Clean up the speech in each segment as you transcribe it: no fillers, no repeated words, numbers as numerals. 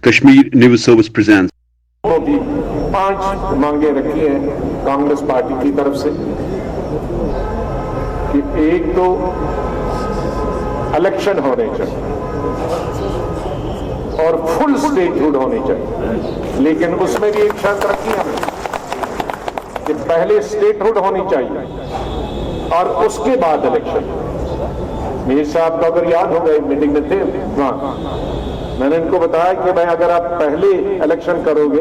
Kashmir News Service presents. भी 5 मांगे रखी हैं कांग्रेस पार्टी की तरफ से कि एक तो इलेक्शन होने चाहिए और फुल स्टेटहुड होनी चाहिए, लेकिन उसमें भी एक शर्त रखी हमने कि पहले स्टेटहुड होनी चाहिए और उसके बाद इलेक्शन। मीर साहब को अगर याद होगा, मीटिंग में थे वहां, मैंने इनको बताया कि भाई अगर आप पहले इलेक्शन करोगे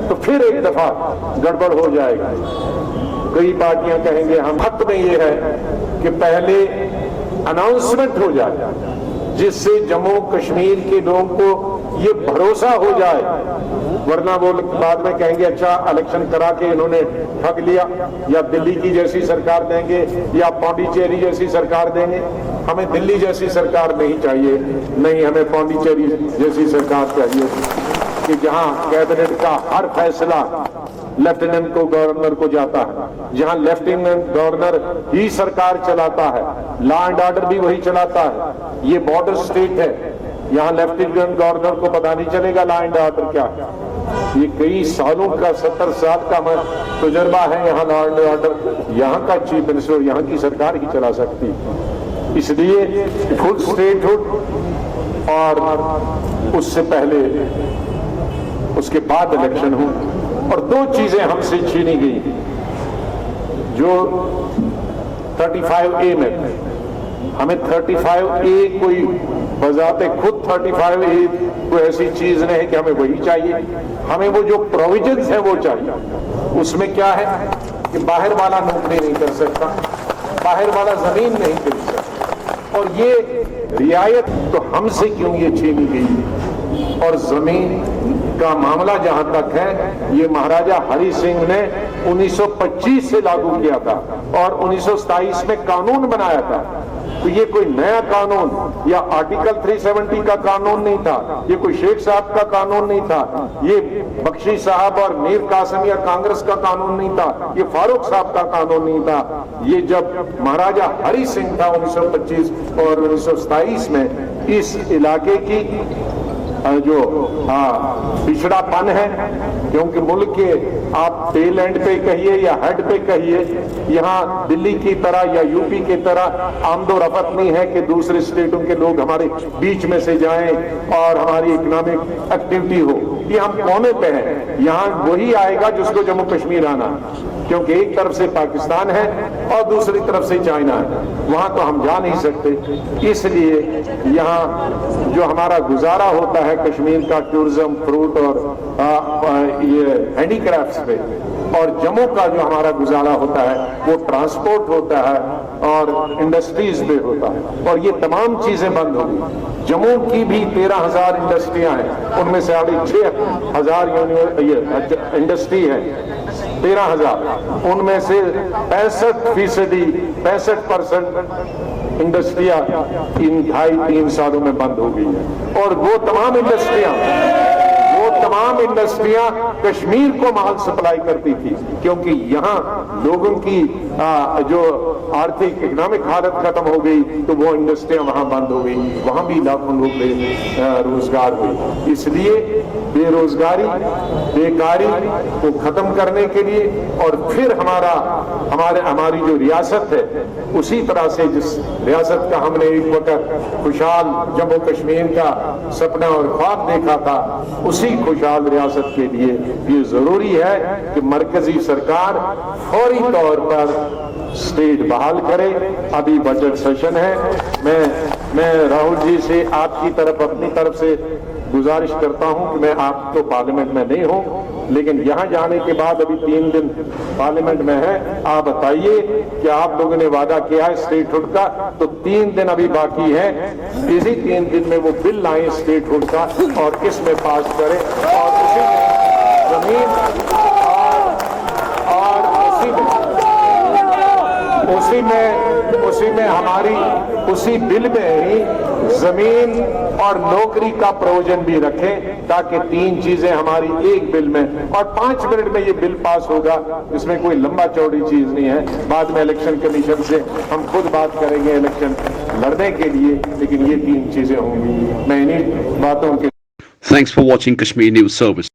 तो फिर एक दफा गड़बड़ हो जाएगा। कई पार्टियां कहेंगे हम हक में ये है कि पहले अनाउंसमेंट हो जाए जिससे जम्मू कश्मीर के लोगों को ये भरोसा हो जाए, वरना वो बाद में कहेंगे अच्छा इलेक्शन करा के इन्होंने ठग लिया, या दिल्ली की जैसी सरकार देंगे या पौंडीचेरी जैसी सरकार देंगे। हमें दिल्ली जैसी सरकार नहीं चाहिए, नहीं हमें पौंडीचेरी जैसी सरकार चाहिए कि जहां कैबिनेट का हर फैसला लेफ्टिनेंट को गवर्नर को जाता है, जहां लेफ्टिनेंट गवर्नर ही सरकार चलाता है, लॉ एंड ऑर्डर भी वही चलाता है। ये बॉर्डर स्टेट है, यहाँ लेफ्टिनेंट गवर्नर को पता नहीं चलेगा लॉ एंड ऑर्डर क्या है। ये कई सालों का 70 साल का तजुर्बा है यहाँ लॉ एंड ऑर्डर। यहाँ का चीफ मिनिस्टर यहाँ की सरकार ही चला सकती है। इसलिए फुल स्टेटहुड और उससे पहले उसके बाद इलेक्शन हो। और 2 चीजें हमसे छीनी गई जो 35A में, हमें 35A कोई बजाते खुद 35A कोई ऐसी चीज नहीं है कि हमें वही चाहिए, हमें वो जो प्रोविजंस है वो चाहिए। उसमें क्या है कि बाहर वाला नौकरी नहीं कर सकता, बाहर वाला जमीन नहीं खरीद सकता, और ये रियायत तो हमसे क्यों ये छीनी गई। और जमीन का मामला जहां तक है, ये महाराजा हरि सिंह ने 1925 से लागू किया था और 1927 में कानून बनाया था। तो ये कोई नया कानून या आर्टिकल 370 का कानून नहीं था, ये कोई शेख साहब का कानून नहीं था, ये बख्शी साहब और मीर कासिम या कांग्रेस का कानून नहीं था, ये फारूक साहब का कानून नहीं था। ये जब महाराजा हरि सिंह था 1925 और 1927 में, इस इलाके की जो पिछड़ापन है, क्योंकि मुल्क के आप टेल एंड पे कहिए या हेड पे कहिए, यहाँ दिल्ली की तरह या यूपी की तरह आमदोरफ्त नहीं है कि दूसरे स्टेटों के लोग हमारे बीच में से जाएं और हमारी इकोनॉमिक एक्टिविटी हो। ये हम कोने पे हैं, यहाँ वही आएगा जिसको जम्मू कश्मीर आना, क्योंकि एक तरफ से पाकिस्तान है और दूसरी तरफ से चाइना है, वहां तो हम जा नहीं सकते। इसलिए यहाँ जो हमारा गुजारा होता है कश्मीर का टूरिज्म, फ्रूट और ये हैंडीक्राफ्ट्स पे, और जम्मू का जो हमारा गुजारा होता है वो ट्रांसपोर्ट होता है और इंडस्ट्रीज पे होता है, और ये तमाम चीजें बंद होगी। जम्मू की भी 13,000 इंडस्ट्रियां हैं, उनमें से 6,500 इंडस्ट्री है, 13,000, उनमें से 65% इंडस्ट्रियां इन 2.5-3 सालों में बंद हो गई है। और वो तमाम इंडस्ट्रियां कश्मीर को माल सप्लाई करती थी, क्योंकि यहाँ लोगों की जो आर्थिक इकोनॉमिक हालत खत्म हो गई तो वो इंडस्ट्रियां वहां बंद हो गई, वहां भी लाखों लोग रोजगार हुए। इसलिए बेरोजगारी, बेकारी को खत्म करने के लिए, और फिर हमारी जो रियासत है, उसी तरह से जिस रियासत का हमने एक वक्त खुशहाल जम्मू कश्मीर का सपना और ख्वाब देखा था, उसी खुशहाल रियासत के लिए ये जरूरी है कि मरकजी सरकार फौरी तौर पर स्टेट बहाल करे। अभी बजट सेशन है, मैं राहुल जी से आपकी तरफ अपनी तरफ से गुजारिश करता हूं कि मैं आप तो पार्लियामेंट में नहीं हूं, लेकिन यहां जाने के बाद अभी 3 दिन पार्लियामेंट में है, आप बताइए कि आप लोगों ने वादा किया है स्टेटहुड का, तो 3 दिन अभी बाकी है, इसी 3 दिन में वो बिल लाएं स्टेटहुड का और इसमें पास करें, और उसी में जमीन और उसी में हमारी उसी बिल में ही जमीन और नौकरी का प्रोविजन भी रखें, ताकि 3 चीजें हमारी एक बिल में, और 5 मिनट में ये बिल पास होगा। इसमें कोई लंबा चौड़ी चीज नहीं है। बाद में इलेक्शन कमीशन से हम खुद बात करेंगे इलेक्शन लड़ने के लिए, लेकिन ये 3 चीजें होंगी। मैं इन्हीं बातों के Thanks for watching Kashmir News Service.